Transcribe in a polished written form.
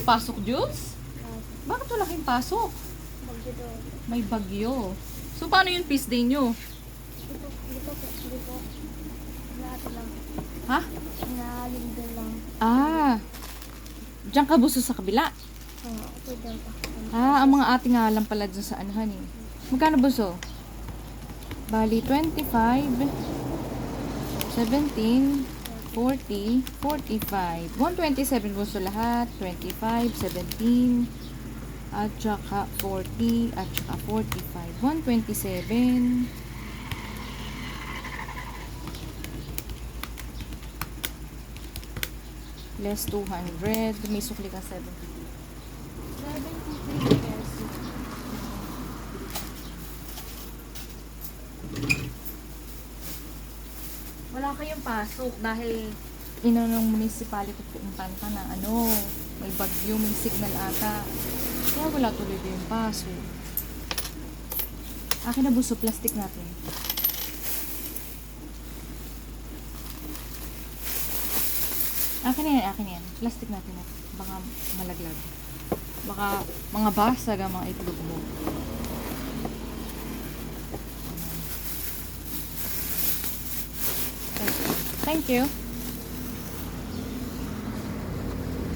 kayong pasok, Jules? Bakit wala kayong pasok? Bagyo daw. May bagyo. So, paano yung feast day nyo? Dito. Lahat lang. Ha? Naalinggan lang. Ah. Diyan ka buso sa kabila. Oo, pwede pa. Ah, ang mga ate nga lang pala dyan sa anuhan eh. Magkano buso? Bali, 25, 17, 40, 45. 127 buso lahat. 25, 17, at saka 40, at saka 45. 127. Less 200. May sukli ka 70. 73 pesos. Wala kayong pasok dahil ng municipality pumuntan ka na may bagyo, may signal ata. Kaya wala tuloy yung pasok. Akin na buso, plastic natin. Akin yan. Plastic natin. Baka malaglag. Baka mga basag ang mga itlog mo. Thank you.